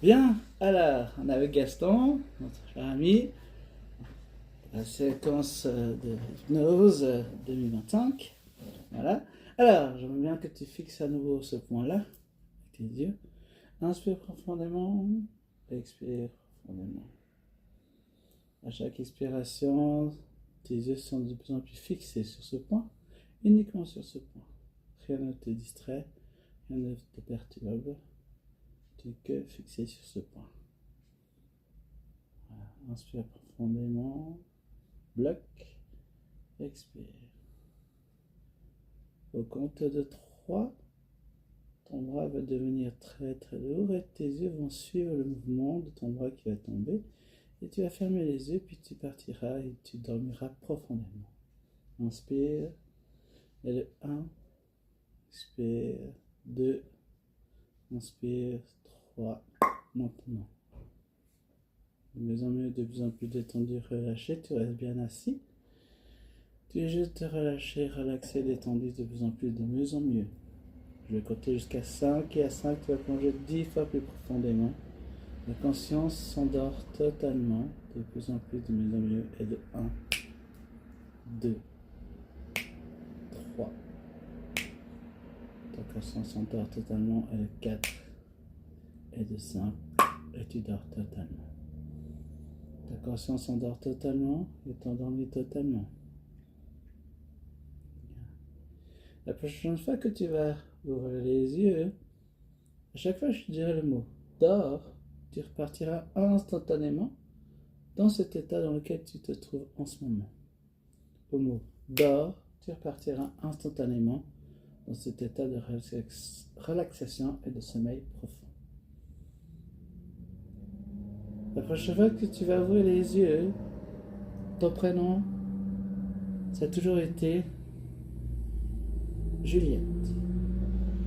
Bien, alors, on est avec Gaston, notre cher ami, la séquence de hypnose 2025. Voilà. Alors, j'aimerais bien que tu fixes à nouveau ce point-là, avec tes yeux. Inspire profondément, expire profondément. À chaque expiration, tes yeux sont de plus en plus fixés sur ce point, uniquement sur ce point. Rien ne te distrait, rien ne te perturbe, tu es que fixé sur ce point. Voilà. Inspire profondément, bloc, expire. Au compte de 3, ton bras va devenir très très lourd et tes yeux vont suivre le mouvement de ton bras qui va tomber. Et tu vas fermer les yeux, puis tu partiras et tu dormiras profondément. Inspire, et le 1, expire, 2, inspire, 3, maintenant. De plus en plus détendu, relâché, tu restes bien assis. Tu es juste te relâcher, relaxer, détendu de plus en plus, de mieux en mieux. Je vais compter jusqu'à 5 et à 5 tu vas plonger 10 fois plus profondément. La conscience s'endort totalement, de plus en plus, de mieux en mieux, et de 1, 2, 3. Ta conscience s'endort totalement, et de 4, et de 5, et tu dors totalement. Ta conscience s'endort totalement, et t'endormis totalement. La prochaine fois que tu vas ouvrir les yeux, à chaque fois que je te dirai le mot dors, tu repartiras instantanément dans cet état dans lequel tu te trouves en ce moment. Au mot dors, tu repartiras instantanément dans cet état de relaxation et de sommeil profond. La prochaine fois que tu vas ouvrir les yeux, ton prénom, ça a toujours été Juliette.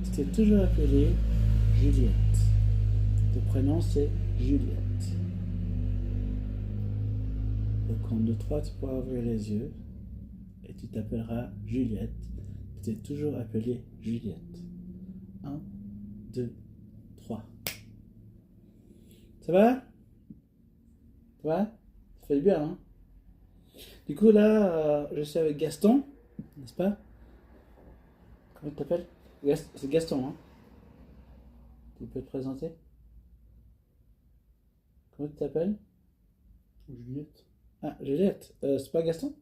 Tu t'es toujours appelée Juliette. Ton prénom c'est Juliette. Au compte de 3, tu pourras ouvrir les yeux et tu t'appelleras Juliette. Tu t'es toujours appelée Juliette. 1, 2, 3. Ça va? Ça va? Ça fait bien, hein? Du coup, là, je suis avec Gaston, n'est-ce pas? Comment tu t'appelles? C'est Gaston, hein? Tu peux te présenter? Comment tu t'appelles? Juliette. Ah, Juliette. C'est pas Gaston?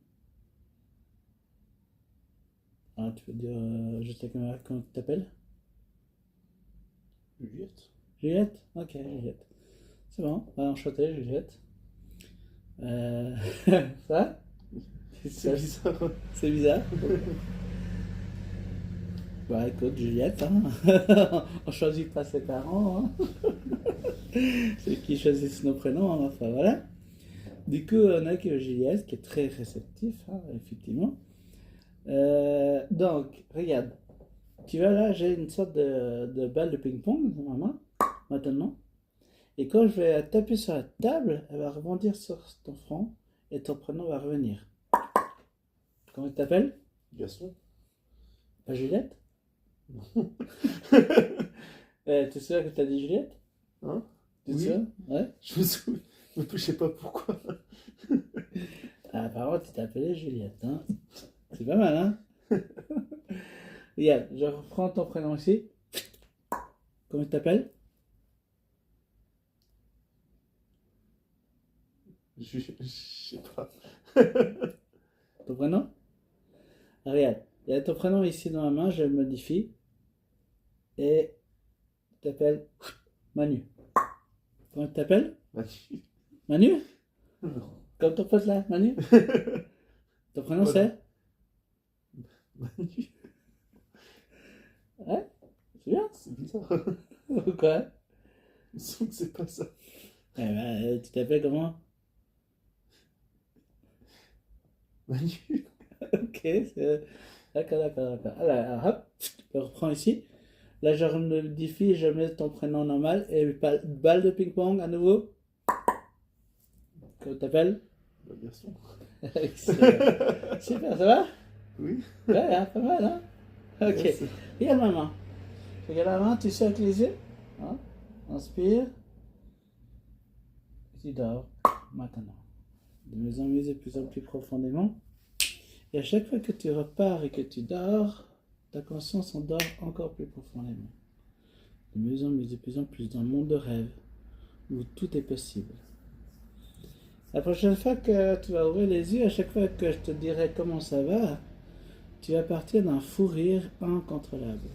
Ah, tu peux dire juste la caméra, comment tu t'appelles? Juliette. Juliette? Ok, Juliette. C'est bon, enchanté, Juliette. Euh... Ça? C'est bizarre. C'est bizarre. Bah écoute, Juliette, hein. On choisit pas ses parents, hein. C'est qui choisissent nos prénoms, hein, enfin voilà. Du coup, on a que Juliette qui est très réceptif, hein, effectivement. Donc, regarde, tu vois là, j'ai une sorte de balle de ping-pong dans ma main, maintenant. Et quand je vais taper sur la table, elle va rebondir sur ton front et ton prénom va revenir. Comment tu t'appelles? Gaston. Pas Juliette? Non. Tu sais que tu as dit Juliette? Hein? Tu te Oui. souviens? Ouais. Je me souviens. Mais je sais pas pourquoi. Ah, par contre, tu t'es appelée Juliette, hein. C'est pas mal, hein? Regarde, je reprends ton prénom ici. Comment tu t'appelles? Je sais pas. Ton prénom? Ah, regarde, il y a ton prénom ici dans ma main, je le modifie. Et tu t'appelles Manu. Comment tu t'appelles? Manu. Manu? Non. Comme ton pote là, Manu? Ton prénom Voilà. c'est? Manu. Ouais? C'est bien? C'est bizarre. Pourquoi? Il me semble que c'est pas ça. Eh ben, tu t'appelles comment? Manu. Ok, d'accord, d'accord, d'accord. Alors, hop, je reprends ici. Là, je modifie, je mets ton prénom normal et balle de ping-pong à nouveau. Comment t'appelles? Bah, Gaston. Excellent. Super, ça va? Oui. Ouais, hein, pas mal, hein? Ok. Yes. Regarde ma main. Regarde la main, tu sais avec les yeux. Hein? Inspire. tu dors maintenant. De mieux en mieux, de plus en plus profondément. Et à chaque fois que tu repars et que tu dors, ta conscience s'endort encore plus profondément. De mieux en mieux, de plus en plus dans le monde de rêve, où tout est possible. La prochaine fois que tu vas ouvrir les yeux, à chaque fois que je te dirai comment ça va, tu vas partir d'un fou rire incontrôlable.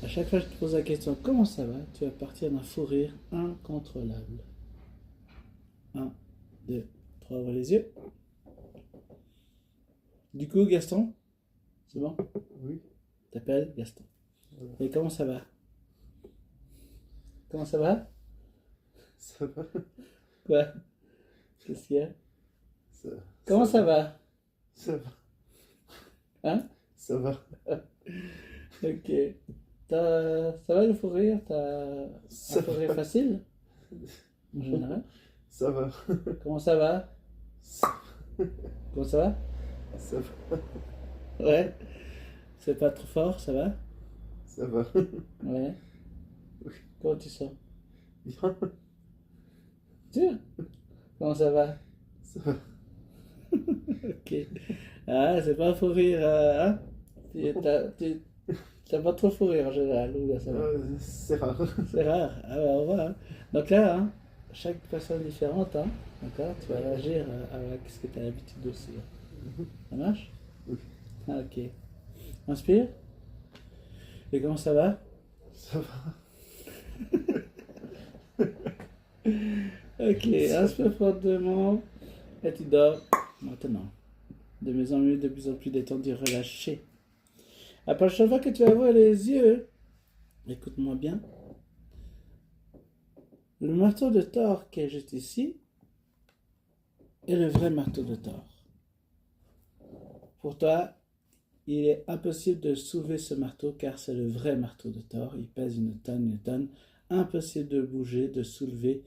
À chaque fois que je te pose la question comment ça va, tu vas partir d'un fou rire incontrôlable. 1, 2, 3, ouvre les yeux. Du coup, Gaston, c'est bon? Oui. T'appelles Gaston. Voilà. Et comment ça va? Comment ça va? Ça va. Quoi? Qu'est-ce qu'il y a? Comment ça va? Ça va. Hein? Ça va. Ok. Ça va le fou rire? T'as un fou rire facile? En général? Ça va. Comment ça va? Comment ça va? Ça va. Ouais. C'est pas trop fort, ça va? Ça va. Ouais. Oui. Comment tu sens? Bien. Sûr? Comment ça va? Ça va. Ok. Ah, c'est pas un fou rire, hein? T'as pas trop fou rire en général, ou là, ça va? C'est rare. C'est rare. Ah bah, on voit, hein. Donc là, hein, chaque personne différente, hein, d'accord? Tu vas réagir avec ce que tu as l'habitude aussi. Ça marche? Oui. Ah, ok. Inspire. Et comment ça va? Ça va. Ok, inspire profondément. Et tu dors maintenant. De mieux en mieux, de plus en plus détendu, relâché. La prochaine fois que tu vas ouvrir les yeux, écoute-moi bien. Le marteau de Thor qui est juste ici est le vrai marteau de Thor. Pour toi, il est impossible de soulever ce marteau car c'est le vrai marteau de Thor. Il pèse une tonne. Impossible de bouger, de soulever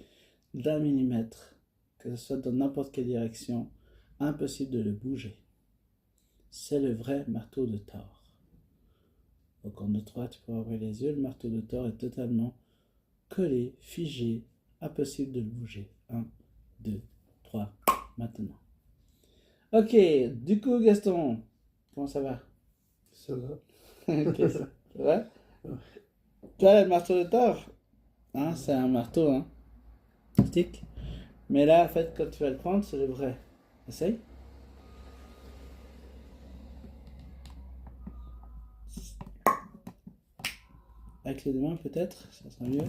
d'1 millimètre, que ce soit dans n'importe quelle direction. Impossible de le bouger. C'est le vrai marteau de Thor. Au compte de 3, tu peux ouvrir les yeux. Le marteau de Thor est totalement collé, figé, impossible de le bouger. 1, 2, 3, maintenant. Ok, du coup, Gaston, comment ça va? Ça va. Ok, ça va? Tu as le marteau de Thor, hein, c'est un marteau, hein, stick. Mais là, en fait, quand tu vas le prendre, c'est le vrai. Essaye. Avec les deux mains, peut-être, ça sera mieux.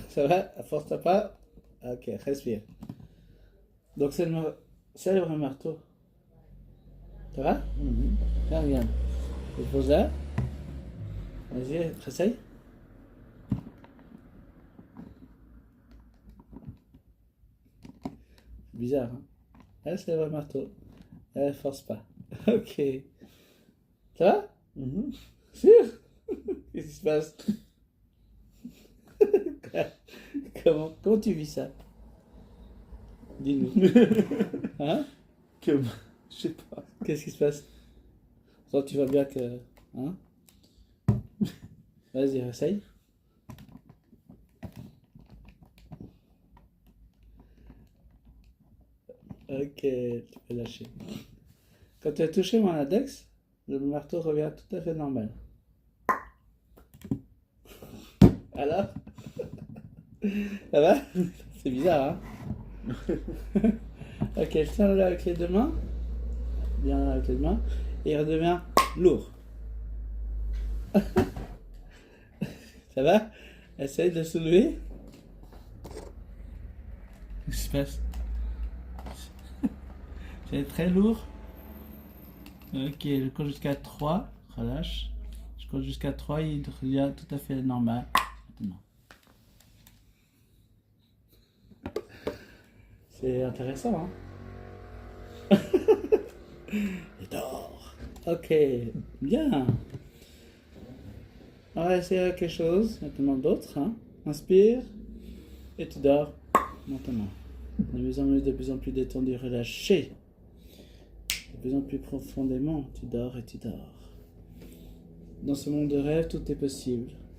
Ça va? Force-toi pas. Ok, respire. Donc, c'est le vrai marteau. Ça va? Là, regarde. Je le pose là. Vas-y, essaye. Bizarre, hein? Là, c'est le vrai marteau. Là, force pas. Ok. Ça va? Sûr? Qu'est-ce qui se passe? Comment tu vis ça? Dis-nous. Hein? Comme. Je sais pas. Qu'est-ce qui se passe? Toi, tu vois bien que. Hein? Vas-y, essaye. Ok, tu peux lâcher. Quand tu as touché mon index, le marteau revient tout à fait normal. Alors? Ça va? C'est bizarre, hein? Ok, je tiens là avec les deux mains. Bien là avec les deux mains. Et il redevient lourd. Ça va? Essaye de le soulever. Qu'est-ce qui se passe? C'est très lourd. Ok, je compte jusqu'à 3. Relâche. Je compte jusqu'à 3. Il devient tout à fait normal. Maintenant. C'est intéressant, hein? Il dort. Ok, bien. On va essayer quelque chose maintenant d'autre. Hein? Inspire. Et tu dors maintenant. De plus en plus détendu, relâché. De plus en plus profondément, tu dors et tu dors. Dans ce monde de rêve, tout est possible.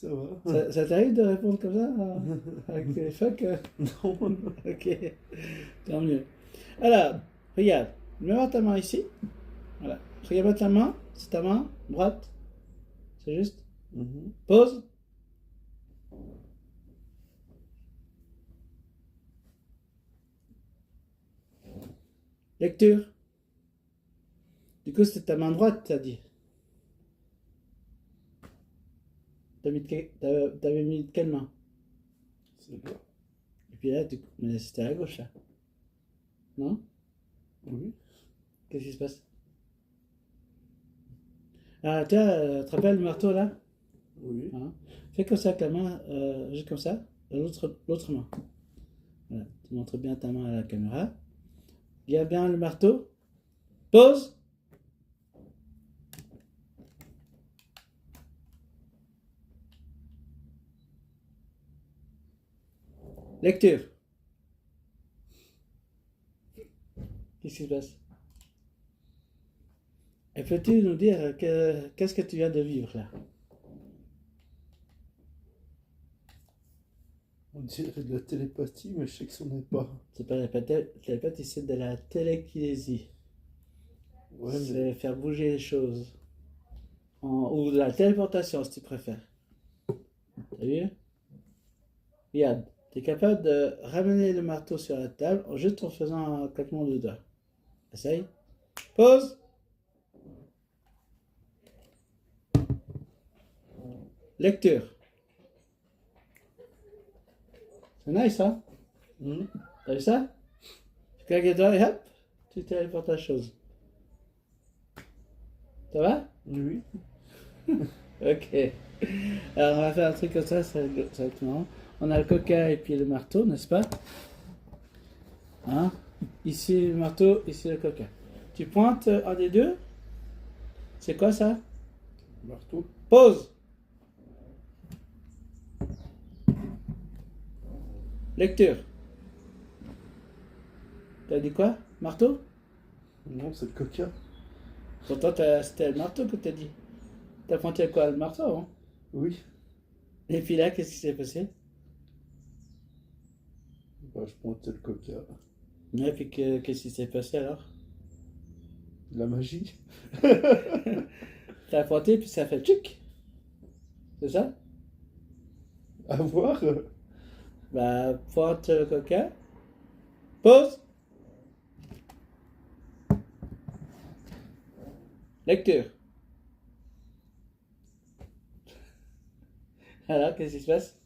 Ça va. Ça t'arrive de répondre comme ça avec les fuck Non. Ok, tant mieux. Alors, regarde, mets-moi ta main ici. Voilà. Regarde ta main, c'est ta main droite. C'est juste. Mhm. Pause. Lecture. Du coup, c'était ta main droite, t'as dit. T'avais mis de quelle main? C'est là. Et puis là, mais c'était à la gauche, là. Non? Oui. Qu'est-ce qui se passe? Ah, tiens, tu te rappelles le marteau, là? Oui. Hein. Fais comme ça avec la main, juste comme ça, l'autre main. Voilà, tu montres bien ta main à la caméra. Regarde bien le marteau. Pause. Lecture. Qu'est-ce qui se passe? Et peux-tu nous dire qu'est-ce que tu viens de vivre là? On dirait de la télépathie, mais je sais que ce n'est pas. C'est pas la télépathie, c'est de la télékinésie. Ouais, mais C'est faire bouger les choses. Ou de la téléportation si tu préfères. T'as vu? Regarde, tu es capable de ramener le marteau sur la table juste en faisant un claquement de doigts. Essaye. Pause. Lecture. C'est nice, hein? Mhm. T'as vu ça? Tu claques les doigts et hop, tu téléportes la chose. Ça va? Oui. Ok. Alors on va faire un truc comme ça va être marrant. On a le coca et puis le marteau, n'est-ce pas? Hein? Ici le marteau, ici le coca. Tu pointes un des deux. C'est quoi ça? Marteau. Pause. Lecture. T'as dit quoi? Marteau? Non, c'est le coca. Pourtant c'était le marteau que t'as dit. T'as pointé quoi? Le marteau, hein? Oui. Et puis là, qu'est-ce qui s'est passé? Bah, je pointais le coca. Et puis qu'est-ce qui s'est passé alors? La magie. T'as pointé puis ça fait tchic. C'est ça? À voir. Bah, pointe le coca. Pause. Lecture. Alors, qu'est-ce qui se passe?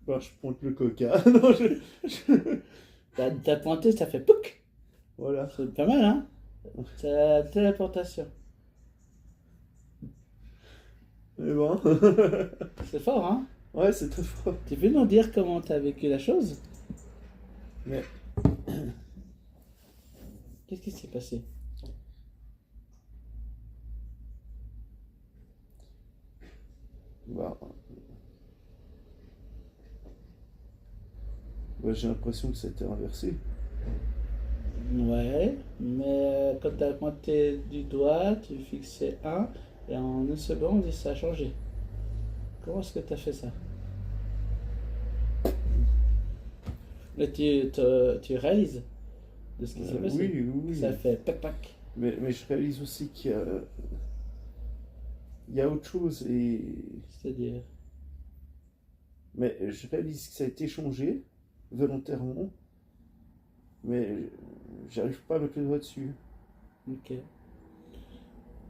Bah, je pointe le coca. Non, T'as pointé, ça fait pouc. Voilà. C'est pas mal, hein? C'est la téléportation. Mais bon. C'est fort, hein? Ouais, c'est très fort. Tu peux nous dire comment t'as vécu la chose? Mais, Qu'est-ce qui s'est passé? bah, j'ai l'impression que ça a été inversé. Ouais, mais quand t'as pointé du doigt, tu fixais un, et en une seconde, ça a changé. Comment est-ce que t'as fait ça? Mais tu réalises de ce qui s'est passé. Oui, oui, Ça oui. fait pac pac. Mais je réalise aussi il y a autre chose. C'est-à-dire. Mais je réalise que ça a été changé volontairement. Mais j'arrive pas à mettre le doigt dessus. Ok.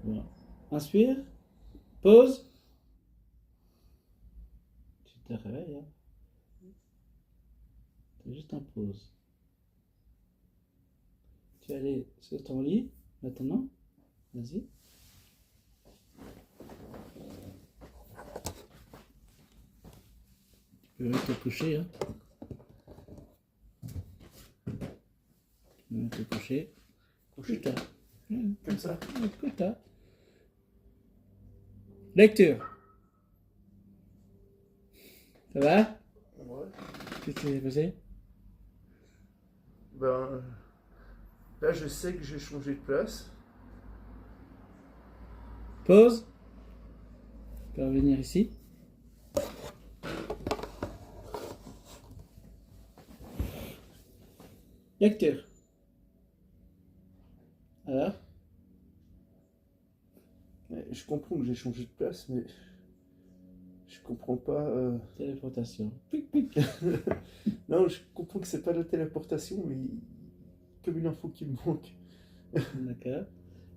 Bon. Inspire. Pause. Tu te réveilles, hein? T'es juste en pause. Tu vas aller sur ton lit maintenant. Vas-y. Tu peux même te coucher, hein. Tu peux même te coucher. Couché Couche-toi. comme ça. Couche-toi. Lecture. Ça va? Ouais. Qu'est-ce qui s'est passé? Ben, là, je sais que j'ai changé de place. Pause. Tu peux revenir ici. Lecture. Alors? Je comprends que j'ai changé de place, mais je comprends pas. Téléportation. Pic, pic. Non, je comprends que c'est pas la téléportation, mais comme une info qui me manque. D'accord.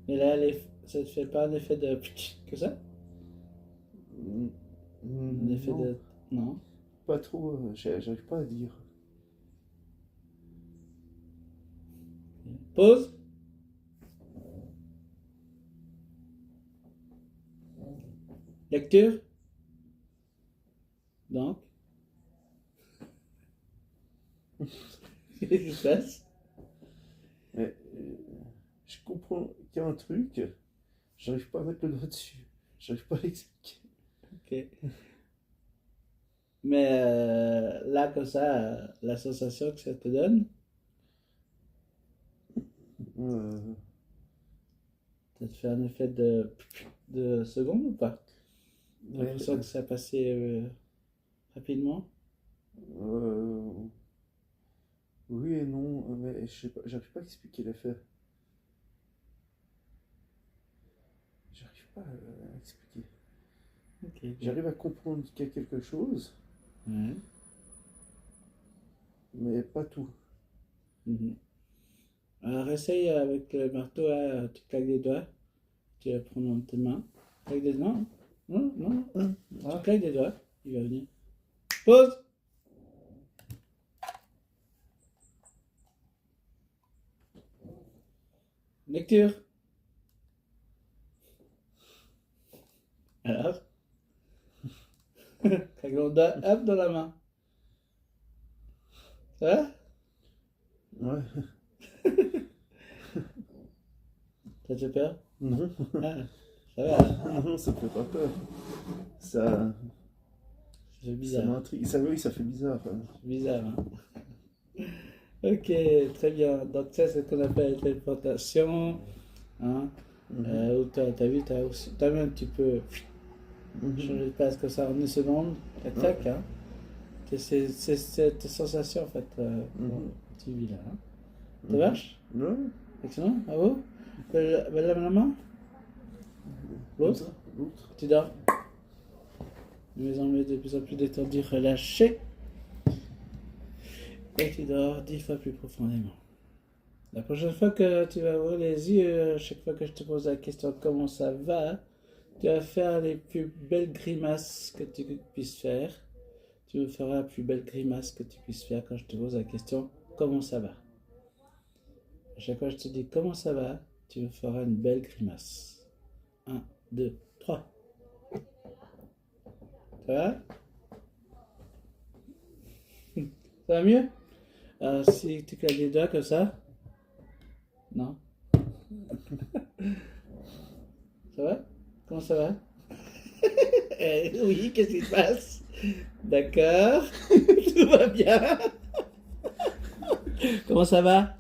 Mais là, ça te fait pas un effet de que ça? Un effet Non, de. Non. pas trop. J'arrive pas à dire. Pause. Lecture. Donc. Qu'est-ce qui se passe? Mais, je comprends qu'il y a un truc. J'arrive pas à mettre le doigt dessus. J'arrive pas à l'expliquer. Ok. Mais là, comme ça, la sensation que ça te donne, Euh, ça te fait un effet de seconde ou pas? T'as mais, l'impression que ça passait rapidement? euh, oui et non, mais je sais pas, j'arrive pas à expliquer l'effet. J'arrive pas à expliquer. Ok, ok. J'arrive à comprendre qu'il y a quelque chose, Ouais. mais pas tout. Mhm. Alors, essaye avec le marteau, là, tu claques des doigts, tu vas prendre dans tes mains. Claque des doigts. Non, non, non. Tu Ah, claques des doigts, il va venir. Pause! Lecture. Alors, claque le doigt, hop, dans la main. Ça va? ouais, Ça te fait peur? non, Ah, ça va. non, ça me fait pas peur. Ça, Ça fait ça bizarre. m'intrigue. Ça, oui, ça fait bizarre. C'est bizarre, hein? Ok, très bien. Donc ça, c'est ce qu'on appelle la téléportation. Hein? Mhm, Où t'as vu, t'as vu un petit peu mhm. changé de place comme ça en une seconde. Tac, Ouais, tac, hein? C'est cette sensation, en fait, bon, mhm, que tu vis là. Hein? Ça mhm. marche? Ouais, Excellent, bravo. Lève la main. comme L'autre. ça, l'autre. Tu dors. Les enlever de plus en plus détendus, relâchés. Et tu dors 10 fois plus profondément. La prochaine fois que tu vas ouvrir les yeux, chaque fois que je te pose la question comment ça va, tu vas faire les plus belles grimaces que tu puisses faire. Tu me feras la plus belle grimace que tu puisses faire quand je te pose la question comment ça va. À chaque fois que je te dis comment ça va, tu me feras une belle grimace. 1, 2, 3. Ça va? Ça va mieux? Alors si tu claques les doigts comme ça, non? Ça va? Comment ça va? Oui, qu'est-ce qui se passe? D'accord, tout va bien. Comment ça va?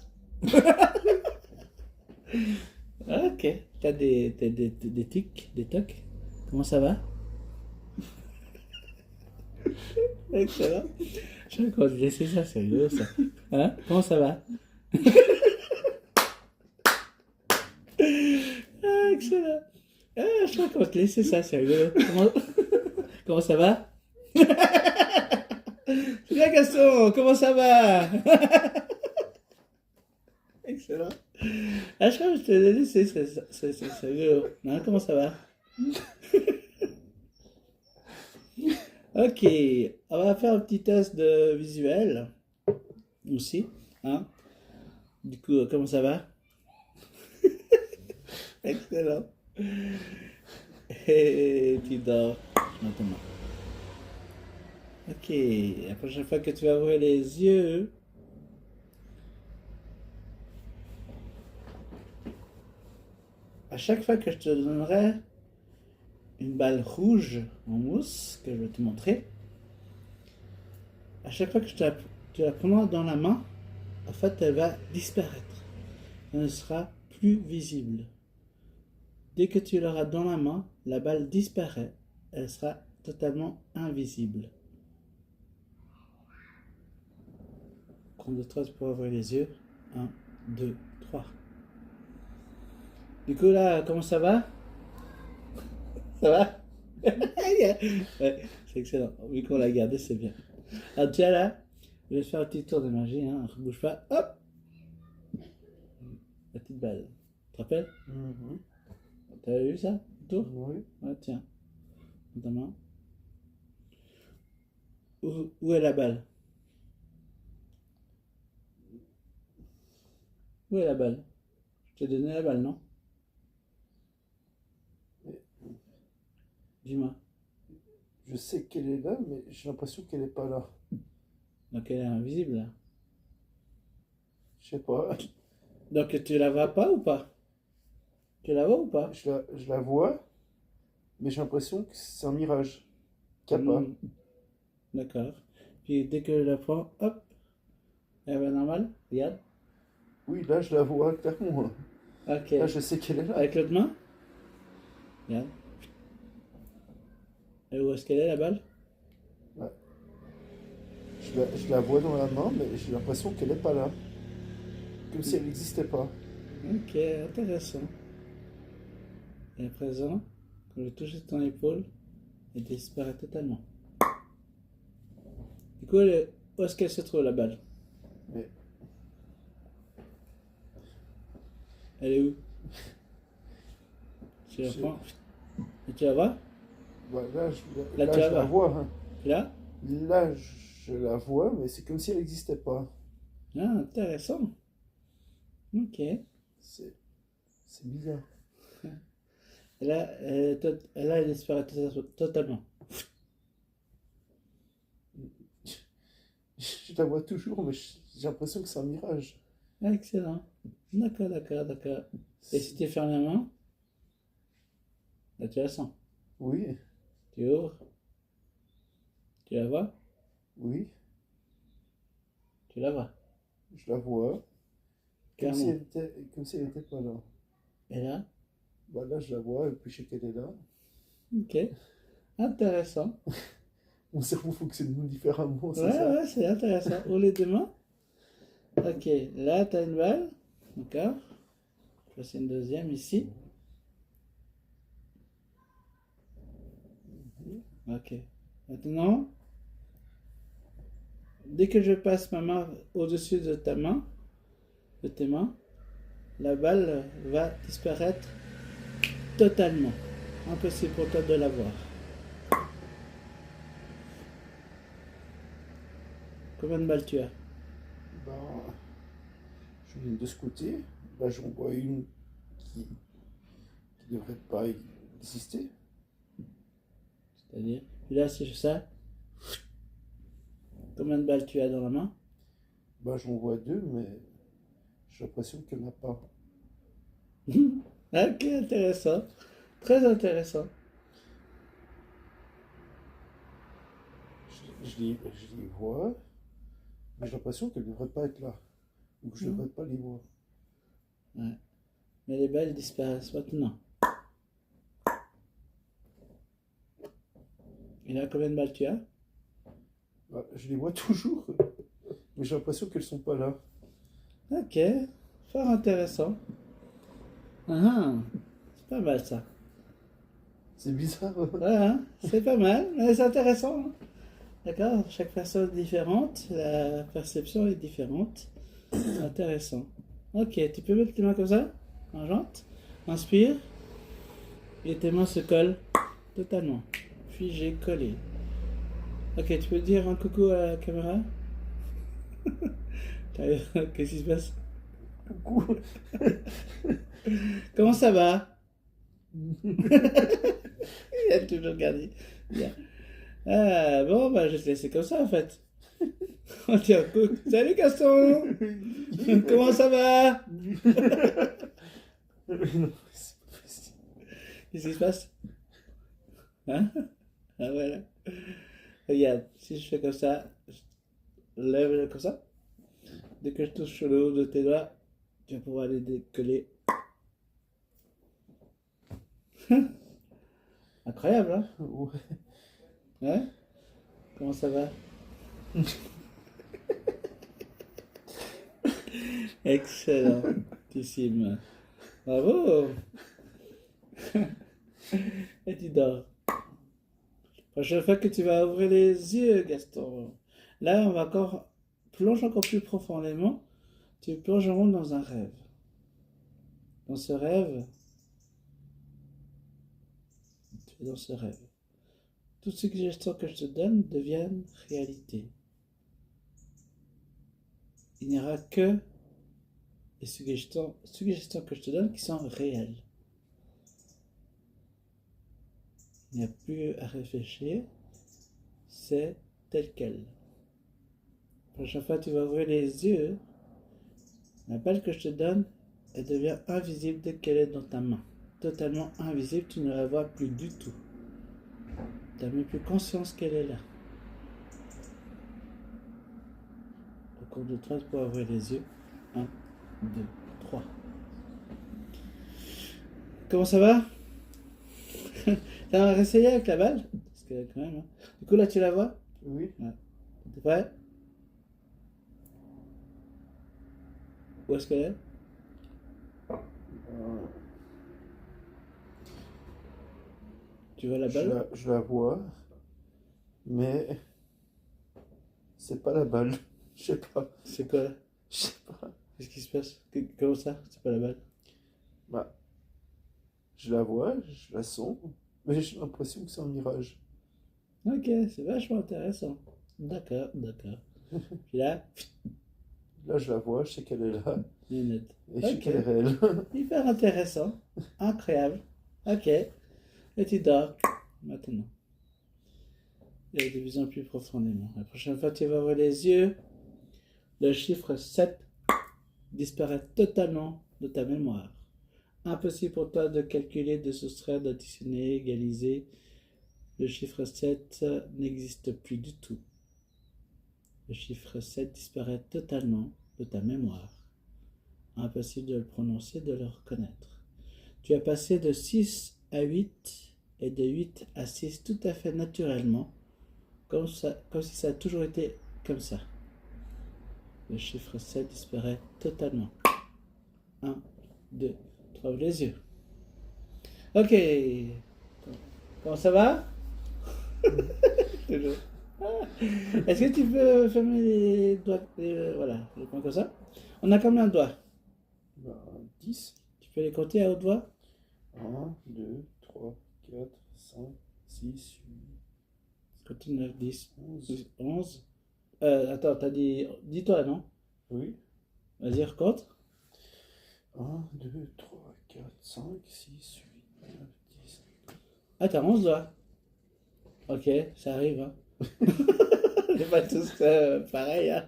Ok, t'as des tics, des tocs. Comment ça va? Excellent. Je vais encore te laisser ça, c'est rigolo ça. Hein? Comment ça va? Ah, excellent. Ah, je crois qu'on va te laisser ça, c'est rigolo. Comment ça va? C'est bien, Gaston, comment ça va? Excellent. Ah, je crois que je te l'ai laissé, c'est rigolo. Hein, comment ça va? Ok, on va faire un petit test de visuel aussi. Hein? Du coup, comment ça va? Excellent. Et tu dors maintenant. Ok, la prochaine fois que tu vas ouvrir les yeux, à chaque fois que je te donnerai une balle rouge en mousse, que je vais te montrer, à chaque fois que tu la prendras dans la main, en fait, elle va disparaître. Elle ne sera plus visible. Dès que tu l'auras dans la main, la balle disparaît. Elle sera totalement invisible. Compte de 3 pour ouvrir les yeux. 1, 2, 3. Du coup, là, comment ça va? Ça va? Ouais, c'est excellent. Vu qu'on l'a gardé, c'est bien. Alors, tiens, là, je vais te faire un petit tour de magie. Hein. Ne bouge pas. Hop! La petite balle. Tu te rappelles? Mhm. T'avais vu ça? Le tour? Oui. Ouais, tiens. Dans ta main. Où est la balle? Où est la balle? Je t'ai donné la balle, non? Mais Dis-moi. je sais qu'elle est là, mais j'ai l'impression qu'elle n'est pas là. Donc elle est invisible, là. Je sais pas. Donc tu la vois pas ou pas? Tu la vois ou pas? Je la vois, mais j'ai l'impression que c'est un mirage. Qu'il n'y a pas. Hmm, d'accord. Puis dès que je la prends, hop, elle va normale. Regarde. Oui, là, je la vois clairement. Ok. Là, je sais qu'elle est là. Avec l'autre main? Regarde. Et où est-ce qu'elle est, la balle? Ouais. Je la vois dans la main, mais j'ai l'impression qu'elle n'est pas là. Comme si elle n'existait pas. Ok, intéressant. Et à présent, quand je touche ton épaule, elle disparaît totalement. Du coup, où est-ce qu'elle se trouve, la balle? Mais Elle est où? Tu la je- prends? Et tu la vois? là, Là, là, tu la je la vois. vois. Hein. Tu l'as? Là, je la vois, mais c'est comme si elle n'existait pas. Ah, intéressant. Ok. C'est c'est bizarre. Et là, elle disparaît totalement. Je la vois toujours, mais j'ai l'impression que c'est un mirage. Ah, excellent. D'accord, d'accord, d'accord. Et si tu fermes la main, là, tu la sens. Oui, Tu ouvres, tu la vois, oui, tu la vois. je la vois. Clairement. Comme si elle était pas là. Et là, Bah là, je la vois, et puis je sais qu'elle est là. ok. Intéressant. Mon cerveau fonctionne différemment, c'est Ouais, ça. ouais, c'est intéressant. Ouvre les deux mains. Ok, là, tu as une balle. D'accord. Je passe une deuxième ici. Ok. Maintenant, dès que je passe ma main au-dessus de ta main, de tes mains, la balle va disparaître totalement. Impossible pour toi de la voir. Combien de balles tu as? Bah, je viens de ce côté. Là, j'en vois une qui devrait pas exister. C'est-à-dire, puis là, si je fais ça, combien de balles tu as dans la main? Bah, j'en vois deux, mais j'ai l'impression qu'il n'y en a pas. Ok, intéressant. Très intéressant. Je les vois, mais j'ai l'impression qu'elles ne devraient pas être là. Ou que je ne Mhm. devrais pas les voir. Ouais. Mais les balles disparaissent maintenant. Et là, combien de balles tu as? Bah, je les vois toujours, mais j'ai l'impression qu'elles ne sont pas là. Ok, fort intéressant. Ah, c'est pas mal ça. C'est bizarre. Hein. Ouais, hein, c'est pas mal, mais c'est intéressant. Hein. D'accord, chaque personne est différente, la perception est différente. C'est intéressant. Ok, tu peux mettre tes mains comme ça, en jante. Inspire, et tes mains se collent totalement. Puis j'ai collé. Ok, tu peux dire un coucou à la caméra? Qu'est-ce qui se passe? Coucou. Comment ça va? Il a toujours gardé. Bien. Ah, bon, bah, je te laisse comme ça en fait. On tient un coup. Salut Gaston! Comment ça va? Non, c'est pas possible. Qu'est-ce qui se passe? Hein? Ah, voilà. Regarde, si je fais comme ça, je lève comme ça. Dès que je touche sur le haut de tes doigts, tu vas pouvoir les décoller. Incroyable, hein? Ouais. Ouais? Comment ça va? Excellentissime. Bravo. Et tu dors. Prochaine fois que tu vas ouvrir les yeux, Gaston. Là, on va encore plonger encore plus profondément. Tu plongerons dans un rêve. Dans ce rêve, tu es dans ce rêve. Toutes ces suggestions que je te donne deviennent réalité. Il n'y aura que les suggestions que je te donne qui sont réelles. Il n'y a plus à réfléchir, c'est tel quel. La prochaine fois tu vas ouvrir les yeux, la balle que je te donne, elle devient invisible dès qu'elle est dans ta main. Totalement invisible, tu ne la vois plus du tout. Tu n'as même plus conscience qu'elle est là. Au cours de 3, tu peux ouvrir les yeux. 1, 2, 3. Comment ça va? Ça va réessayer avec la balle? Parce que quand même. Hein. Du coup, là, tu la vois? Oui. Ouais. T'es prêt? Où est-ce qu'elle est? Tu vois la balle? Je la vois, mais c'est pas la balle. Je sais pas. C'est quoi là? Je sais pas. Qu'est-ce qui se passe? Comment ça? C'est pas la balle? Bah, je la vois, je la sens, mais j'ai l'impression que c'est un mirage. Ok, c'est vachement intéressant. D'accord, d'accord. Puis là, Là, je la vois, je sais qu'elle est là, lunette. et je sais Ok, qu'elle est réelle. hyper intéressant. Incroyable. Ok, et tu dors maintenant. Et de plus en plus profondément. La prochaine fois que tu vas ouvrir les yeux, le chiffre 7 disparaît totalement de ta mémoire. Impossible pour toi de calculer, de soustraire, d'additionner, égaliser. Le chiffre 7 n'existe plus du tout. Le chiffre 7 disparaît totalement de ta mémoire. Impossible de le prononcer, de le reconnaître. Tu as passé de 6 à 8 et de 8 à 6 tout à fait naturellement, comme si ça a toujours été comme ça. Le chiffre 7 disparaît totalement. 1, 2, 3, ouvre les yeux. Ok. Comment ça va? Toujours. Est-ce que tu peux fermer les doigts? Voilà, les points comme ça. On a combien de doigts? Bah, 10. Tu peux les compter à haute voix? 1, 2, 3, 4, 5, 6, 8, Continue 9, 10, 11. 11. Attends, t'as dit. Dis-toi, non? Oui. Vas-y, recompte. 1, 2, 3, 4, 5, 6, 8, 9, 10. Ah, t'as 11 doigts. Ok, ça arrive, hein. On n'est pas tous pareils, hein.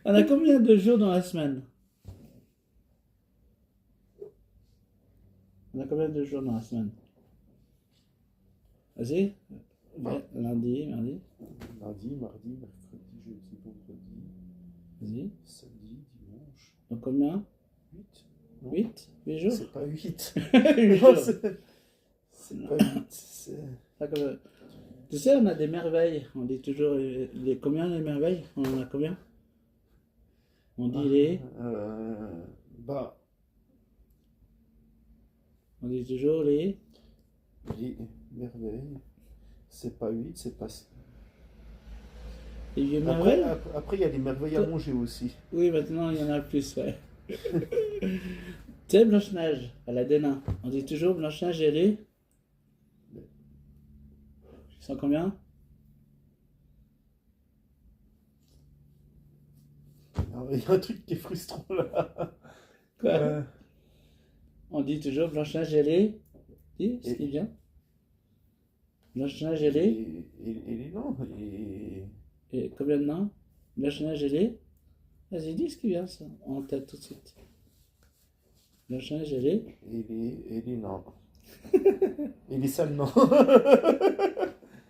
On a combien de jours dans la semaine? On a combien de jours dans la semaine? Vas-y. Lundi, mardi. Lundi, mardi, mercredi, jeudi, vendredi, Vas-y. samedi, dimanche. Donc combien? 8. Non, 8? 8 jours? c'est pas 8. 8 Non, jours. c'est pas 8. C'est... Ça, tu sais, on a des merveilles. On dit toujours combien les merveilles? On en a combien? On dit Bah, on dit toujours les merveilles. C'est pas 8, c'est pas... vieux Après, merveilles? après, il y a les merveilles à manger aussi. Oui, maintenant il y en a plus, ouais. Tu sais, Blanche-Neige, elle a des nains. On dit toujours Blanche-Neige et les. Ils sont combien? Alors, il y a un truc qui est frustrant là. Quoi? On dit toujours Blanche-Neige et les. Dis ce Et- qui vient. Blanche-Neige et les. Et les non. Et combien de nains? Blanche-Neige et les. Vas-y, dis ce qui vient, ça. En tête tout de suite. Blanche-Neige et les. Et les non. Et les sales non.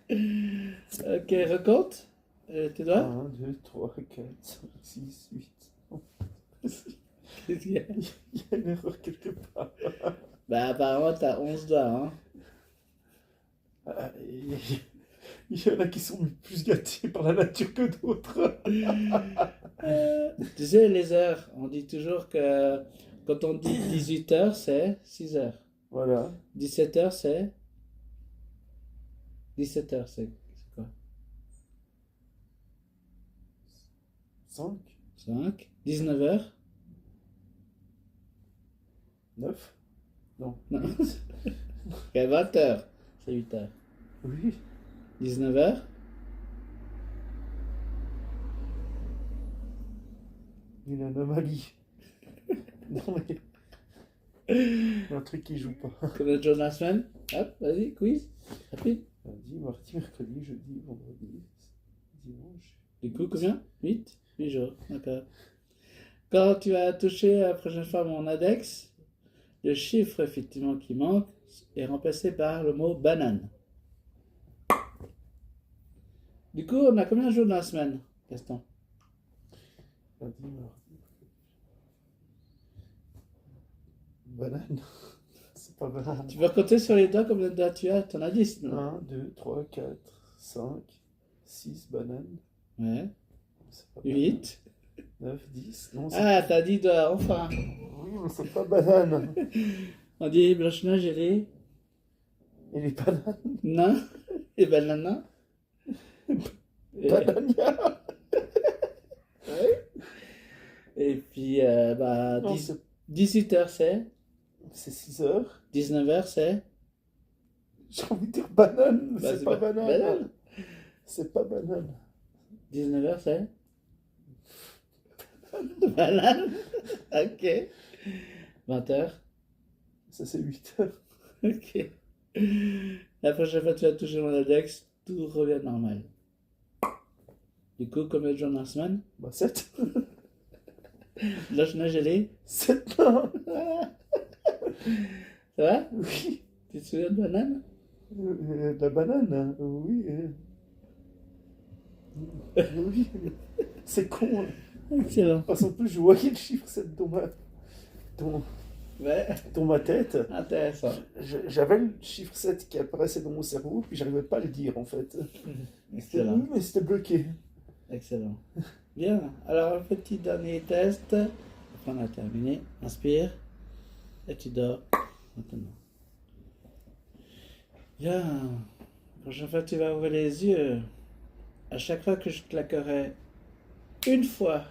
Ok, recompte. Tes doigts? 1, 2, 3, 4, 5, 6, 8. Qu'est-ce qu'il y a? Il y a une erreur quelque part. Bah, apparemment, t'as 11 doigts, hein. Il Il y en a qui sont plus gâtés par la nature que d'autres. Tu sais, les heures, on dit toujours que quand on dit 18h, c'est 6h. Voilà. 17h, c'est 17h, c'est quoi? 5, 5. 19h? 9. Non. Non. 8. 20h, c'est 8h. Oui. 19h? Une anomalie. Non mais. Il y a un truc qui joue pas. Combien de jours dans la semaine? Hop, vas-y, quiz. Rapide. Lundi, mardi, mercredi, jeudi, vendredi, dimanche. Du coup, combien? 8? 8 jours, d'accord. Quand tu vas toucher la prochaine fois mon index, le chiffre effectivement qui manque est remplacé par le mot banane. Du coup, on a combien de jours dans la semaine, Gaston? Lundi, mardi. Banane. C'est pas banane. Tu peux compter sur les doigts combien de doigts tu as? T'en as 10, non? 1, 2, 3, 4, 5, 6 bananes. Ouais. C'est pas banane. 8. 9, 10. Non, c'est Ah, t'as 10 doigts, enfin. Oui, mais c'est pas banane. On dit Blanche-Neige et les Et les bananes. nains et bananas. Et, Banania. et puis, bah, Non, 18h c'est, c'est 6 heures. 19h c'est. J'ai envie de dire banane, mais Bah, c'est pas banane. banane. C'est pas banane. 19h c'est. Banane. Ok. 20h. Ça, c'est 8 heures. Ok. La prochaine fois que tu vas toucher mon index, tout revient normal. Du coup, combien de jours dans la semaine? Bah, 7. Blanche-Neige et les. 7 nains. Ça va? Oui. Tu te souviens de banane? De la banane, oui. Oui. C'est con. Excellent. Parce qu'en plus, je voyais le chiffre 7 Ouais, dans ma tête. intéressant. J'avais le chiffre 7 qui apparaissait dans mon cerveau, puis j'arrivais pas à le dire en fait. Excellent. Oui, mais c'était bloqué. Excellent. Bien. Alors, un petit dernier test. Après, on a terminé. Inspire. Et tu dors. Maintenant. Bien. La prochaine fois que tu vas ouvrir les yeux, à chaque fois que je claquerai une fois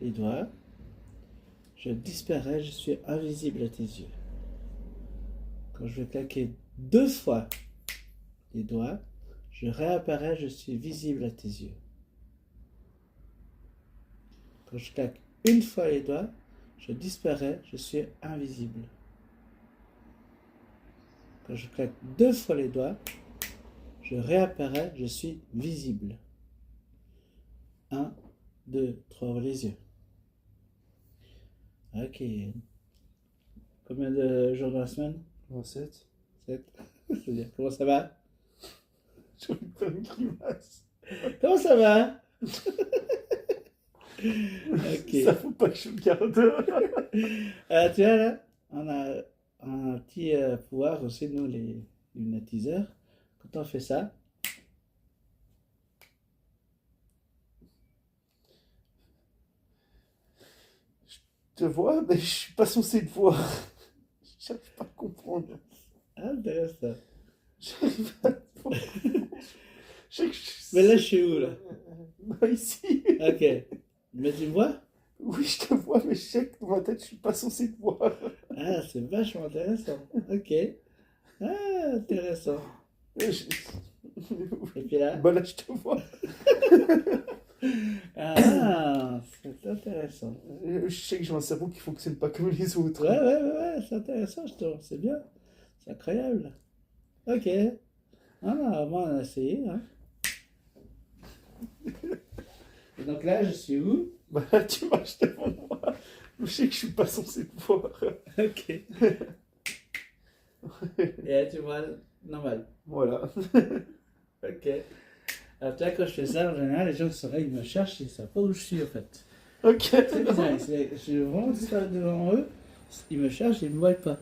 les doigts, je disparais, je suis invisible à tes yeux. Quand je vais claquer 2 fois les doigts, je réapparais, je suis visible à tes yeux. Quand je claque une fois les doigts, je disparais, je suis invisible. Quand je claque 2 fois les doigts, je réapparais, je suis visible. 1, 2, 3, ouvre les yeux. Ok. Combien de jours dans la semaine? 7. 7. C'est-à-dire, comment ça va? J'ai envie de faire une grimace. Comment ça va? Ok. Ça faut pas que je le garde. Tu vois là, on a un petit pouvoir aussi, nous les hypnotiseurs. Quand on fait ça, Je te vois, mais je suis pas censé te voir. J'arrive pas à comprendre. intéressant. J'arrive pas à te voir. Je sais que Mais là, je suis où là? Bah, ici. Ok. Mais tu me vois? Oui, je te vois, mais je sais que dans ma tête, je suis pas censé te voir. Ah, c'est vachement intéressant. Ok. Ah, intéressant. Et puis là? Bah là, je te vois. Ah, c'est intéressant. Je sais que j'ai un cerveau qui fonctionne pas comme les autres. Ouais, c'est intéressant, je trouve. C'est bien. C'est incroyable. Ok. Ah, moi, on a essayé. Hein. Et donc là, je suis où? Bah là, tu marches devant moi. Je sais que je suis pas censé te voir. Ok. Et là, tu vois, normal. Voilà. Ok. Alors, tu vois, quand je fais ça, en général, les gens qui sont là, ils me cherchent, ils ne savent pas où je suis, en fait. Ok. C'est bizarre. Je suis vraiment devant eux, ils me cherchent, ils ne me voient pas.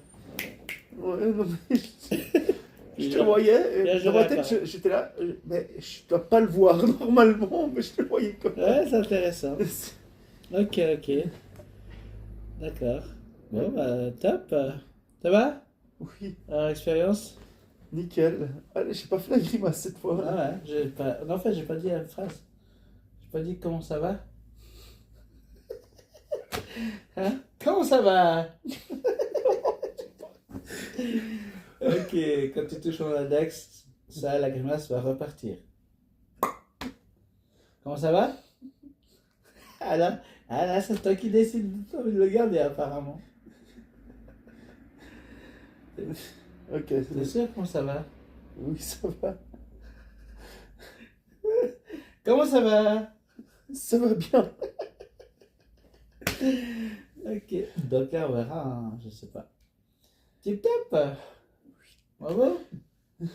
Ouais, non, mais... Je te voyais, Bien et dans joué, ma tête, pardon. j'étais là, mais je dois pas le voir normalement, mais je te voyais quand même. Ouais, c'est intéressant. Ok, ok. D'accord. Bon, bah, top. Ça va? Oui, Alors, expérience? nickel. Allez, j'ai pas fait la grimace cette fois. Ah ouais, j'ai pas... non, en fait, j'ai pas dit la phrase. J'ai pas dit comment ça va. Hein? Comment ça va? Ok, quand tu touches mon index, ça, la grimace va repartir. Comment ça va? Ah là, c'est toi qui décides de le garder apparemment. Ok, C'est sûr, comment ça va? oui, ça va. Comment ça va? Ça va bien. Ok, donc là, on verra, hein, je sais pas. Tip top! Bravo!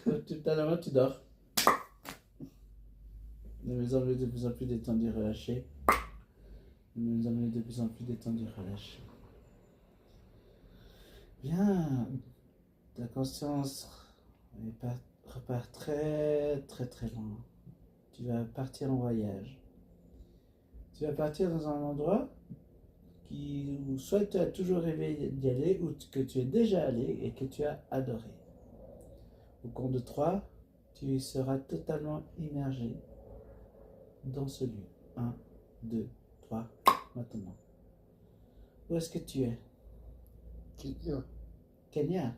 Tout tu dors. De plus en plus, de plus en plus détendu, relâché. De plus en plus, de plus en plus détendu, relâché. Bien, ta conscience repart très très très loin. Tu vas partir en voyage. Tu vas partir dans un endroit où soit tu as toujours rêvé d'y aller, ou que tu es déjà allé et que tu as adoré. Au compte de 3, tu seras totalement immergé dans ce lieu. 1, 2, 3, maintenant. Où est-ce que tu es? Kenya. Kenya.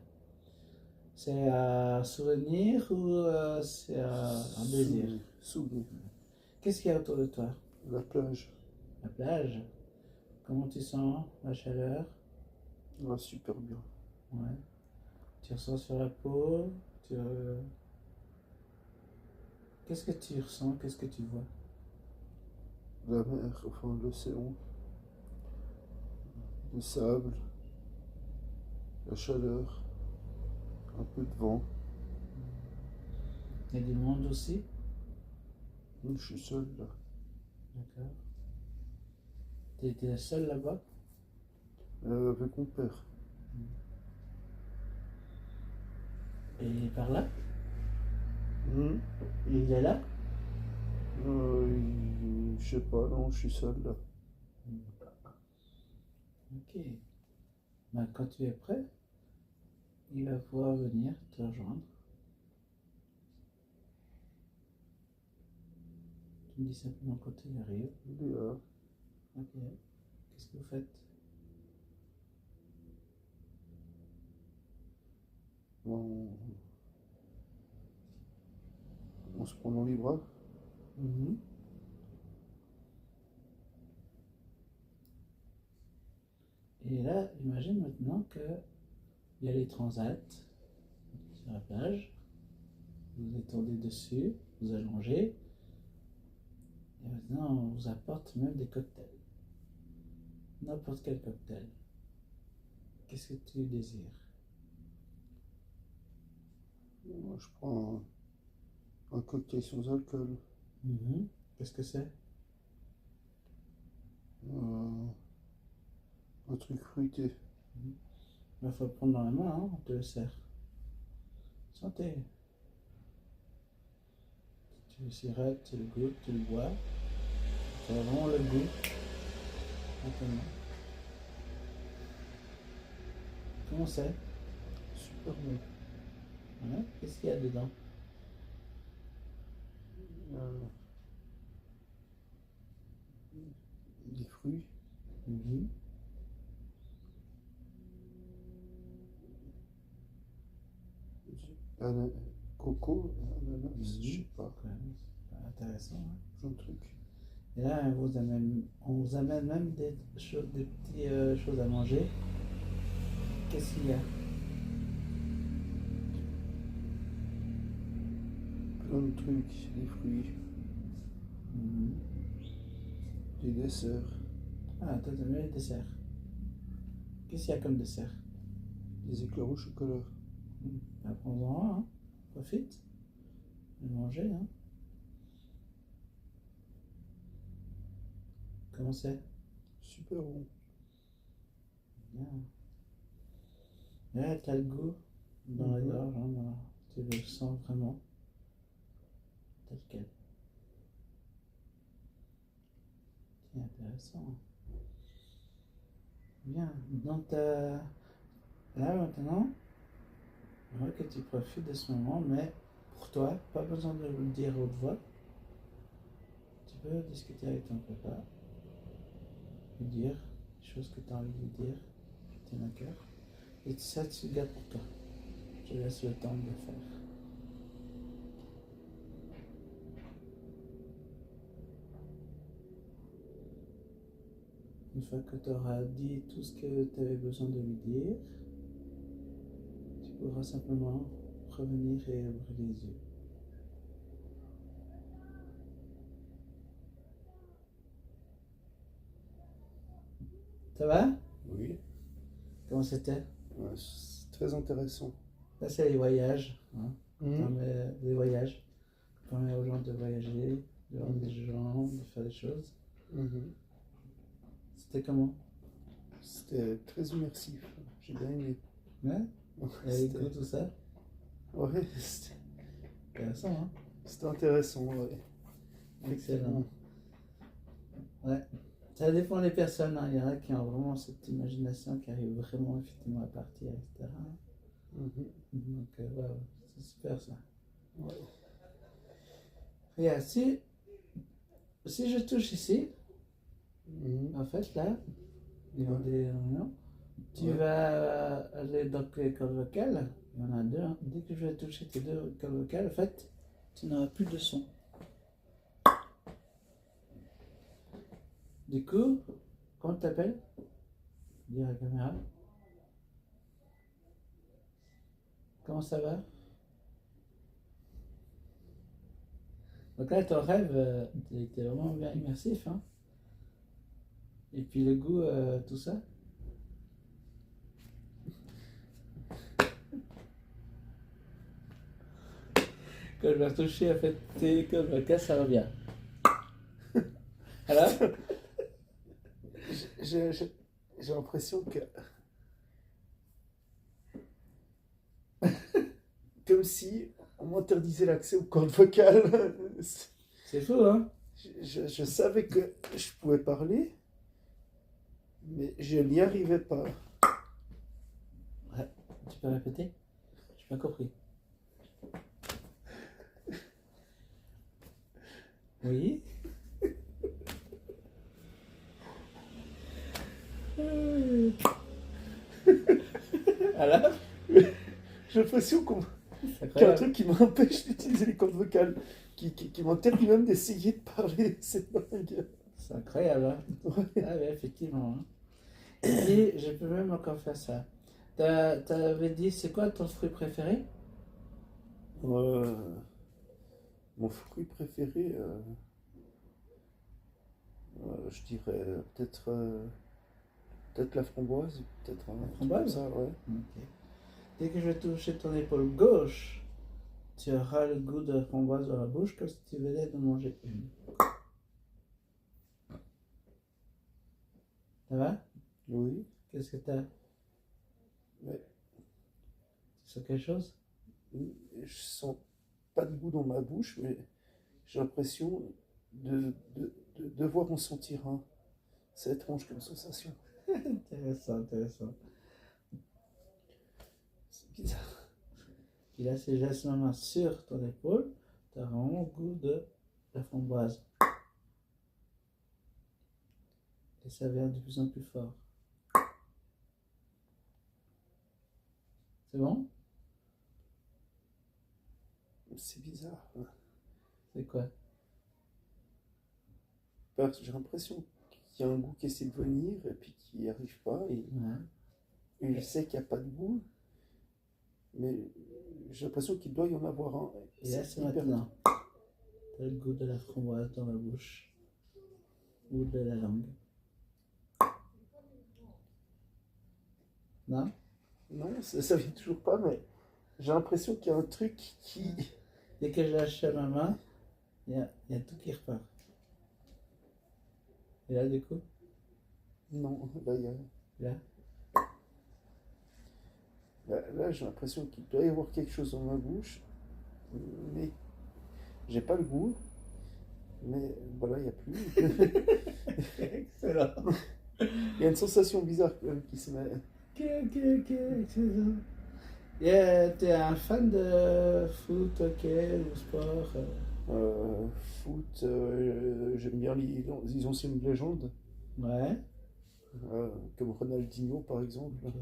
C'est un souvenir ou c'est un désir? Souvenir. Qu'est-ce qu'il y a autour de toi? La plage. La plage. Comment tu sens la chaleur? Ouais, super bien. Ouais. Tu ressens sur la peau? Qu'est-ce que tu ressens? Qu'est-ce que tu vois? La mer, enfin l'océan, le sable, la chaleur, un peu de vent. Il y a du monde aussi? Je suis seul là. D'accord. Tu étais seul là-bas? Avec mon père. Et il est par là? Hmm. Il est là? Je sais pas, non, je suis seul là. Ok. Ben, quand tu es prêt, il va pouvoir venir te rejoindre. Tu me dis simplement quand il arrive. Il est là. Ok. Qu'est-ce que vous faites? On, on se prend dans les bras. Mhm. Et là, imagine maintenant que il y a les transats sur la plage. Vous vous étendez dessus, vous allongez. Et maintenant, on vous apporte même des cocktails. N'importe quel cocktail. Qu'est-ce que tu désires? Moi, je prends un cocktail sans alcool. Mhm. Qu'est-ce que c'est? Euh, un truc fruité. Il faut le prendre dans la main, hein, on te le sert. Santé. Tu le sirotes, tu le goûtes, tu le bois. Tu as vraiment le goût. Maintenant. Comment c'est? Super bon. Hein? Qu'est-ce qu'il y a dedans? Euh, des fruits. Mhm. Ana- Coco, ananas, je sais pas. Ouais, c'est pas intéressant. Hein? Plein de trucs. Et là, on vous amène même des petites choses à manger. Qu'est-ce qu'il y a? Plein de trucs. Des fruits. Mhm. Des desserts. Ah, toi, t'aimes bien les desserts. Qu'est-ce qu'il y a comme dessert? Des éclairs au chocolat. Bah, prends-en un, hein. Profite. De manger, hein. Comment c'est? Super bon. Bien. Ouais, t'as le goût dans la gorge, hein, tu le sens vraiment tel quel. C'est intéressant. Bien. Donc, là maintenant, j'aimerais que tu profites de ce moment, mais pour toi, pas besoin de le dire à haute voix. Tu peux discuter avec ton papa, lui dire les choses que tu as envie de lui dire, qui tiennent à cœur. Et ça, tu le gardes pour toi. Je te laisse le temps de le faire. Une fois que tu auras dit tout ce que tu avais besoin de lui dire, tu pourras simplement revenir et ouvrir les yeux. Ça va? Oui, Comment c'était? ouais, c'est très intéressant. Là, c'est les voyages. Hein. Mhm. Les voyages. Ça permet aux gens de voyager, de voir des gens, de faire des choses. Mhm. C'était comment? C'était très immersif, j'ai bien aimé. Ouais? Ouais, Et les goûts, tout ça? ouais, c'était Intéressant, hein? c'était intéressant, ouais. Excellent. Ouais. Ça dépend des personnes, hein. Il y en a qui ont vraiment cette imagination, qui arrivent vraiment effectivement à partir, etc. Mhm. Donc, ouais, c'est super ça. Ouais. Regarde, si je touche ici, Mhm. en fait, là, il y a Ouais. des réunions, tu Ouais. vas aller dans les cordes vocales, il y en a deux, hein. Dès que je vais toucher tes deux cordes vocales, en fait, tu n'auras plus de son. Du coup, comment tu t'appelles? Dis à la caméra. Comment ça va? Donc là, ton rêve, était vraiment bien immersif, hein? Et puis le goût, tout ça. Quand je vais toucher, en fait, tes cordes vocales, ça revient. Alors? J'ai l'impression que. Comme si on m'interdisait l'accès aux cordes vocales. C'est fou, hein? Je savais que je pouvais parler, mais je n'y arrivais pas. Ouais. Tu peux répéter? J'ai pas compris. Oui? Alors? J'ai l'impression C'est qu'il y a un incroyable. truc qui m'empêche d'utiliser les cordes vocales, qui m'interdit même d'essayer de parler. C'est dingue. C'est incroyable, hein? Ouais. Ah ouais, effectivement, hein. Et puis, je peux même encore faire ça. T'avais dit, c'est quoi ton fruit préféré? Euh, Mon fruit préféré, je dirais peut-être la framboise, peut-être un La truc comme framboise? ça, ouais. Ok. Dès que je vais toucher ton épaule gauche, tu auras le goût de la framboise dans la bouche comme si tu venais de manger une. Ça va? Oui, Qu'est-ce que t'as? mais Tu sens quelque chose? je sens pas de goût dans ma bouche, mais j'ai l'impression de devoir en sentir un. C'est étrange comme sensation. Intéressant, intéressant. C'est bizarre. Puis là, si je laisse ma main sur ton épaule, tu as vraiment le goût de la framboise. Et ça vient de plus en plus fort. C'est bon? C'est bizarre. C'est quoi? J'ai l'impression qu'il y a un goût qui essaie de venir et puis qui n'y arrive pas. Ouais. Et je sais qu'il n'y a pas de goût, mais j'ai l'impression qu'il doit y en avoir un. Et là, c'est hyper. maintenant. Tu as le goût de la framboise dans la bouche. Ou de la langue. Non? Non, ça vient toujours pas, mais j'ai l'impression qu'il y a un truc qui. Dès que je lâche ma main, il y a tout qui repart. Et là, du coup? Non, là, il y a. Là? Là, j'ai l'impression qu'il doit y avoir quelque chose dans ma bouche, mais j'ai pas le goût. Mais voilà, il n'y a plus. Excellent. Il y a une sensation bizarre quand même qui se met. Ok, excellent. Yeah, t'es un fan de foot, hockey ou sport? Foot, j'aime bien les anciennes légendes, Ouais. comme Ronaldinho par exemple. Ok.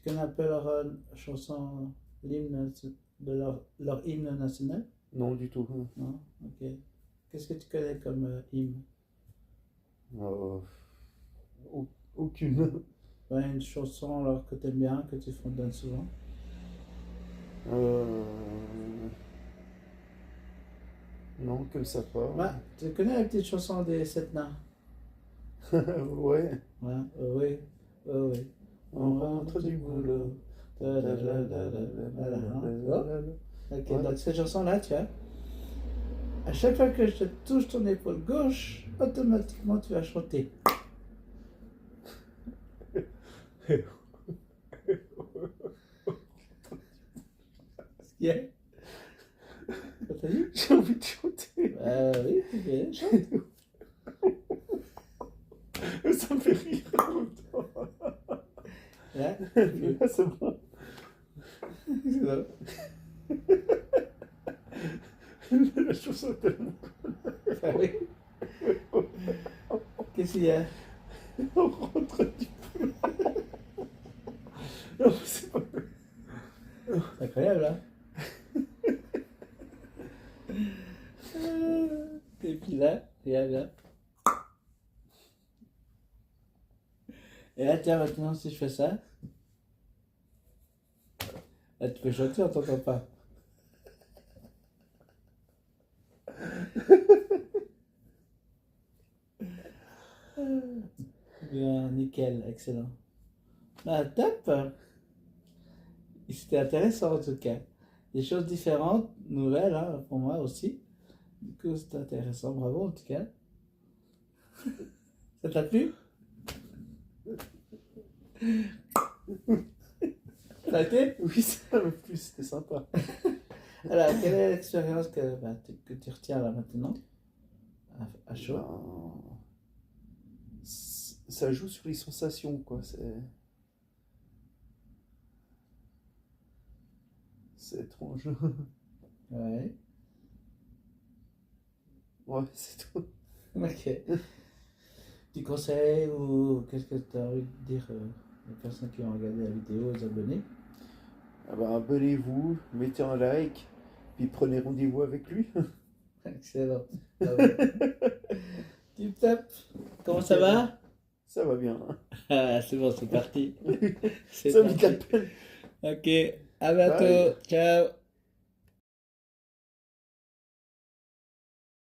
Tu connais un peu leur chanson, l'hymne de leur hymne national? Non, du tout. Non? Ok. Qu'est-ce que tu connais comme hymne? Euh, Aucune. Ouais, une chanson alors que t'aimes bien, que tu fredonnes souvent. Euh, non, comme ça pas. Ouais, tu connais la petite chanson des sept nains? Ouais. Ouais, oui, oui. On rentre du boulot. Voilà, hein, tu vois? Ok, Ouais. donc cette chanson-là, tu vois, à chaque fois que je te touche ton épaule gauche, automatiquement tu vas chanter. Ce qui est. T'as vu? J'ai envie de chanter. Oui, ok, chante. Ça me fait rire en même temps. Ouais, Là, c'est bon. c'est bon. La chanson est tellement Ah oui. Qu'est-ce qu'il y a? on rentre du boulot. Non, c'est pas vrai. C'est incroyable, hein? Et puis là, regarde là. Et là, tiens, maintenant, si je fais ça, là, tu peux chanter, on t'entend pas. Bien, nickel, excellent. Ah, top! C'était intéressant en tout cas. Des choses différentes, nouvelles, hein, pour moi aussi. Du coup, c'était intéressant. Bravo en tout cas. Ça t'a plu? Ça a été? Oui, ça m'a plu, c'était sympa. Alors, quelle est l'expérience que tu retiens là maintenant? À chaud? Ben, ça joue sur les sensations, quoi. C'est étrange. Ouais. Ouais, c'est tout. Ok. Tu conseilles ou qu'est-ce que tu as envie de dire aux personnes qui ont regardé la vidéo, aux abonnés? Ah ben, abonnez-vous, mettez un like, puis prenez rendez-vous avec lui. Excellent. Bravo. Tip top. Comment ça va? Ça va bien. Ah, c'est bon, c'est parti. C'est Ça me parti. peine. Ok, à bientôt. Bye. Ciao.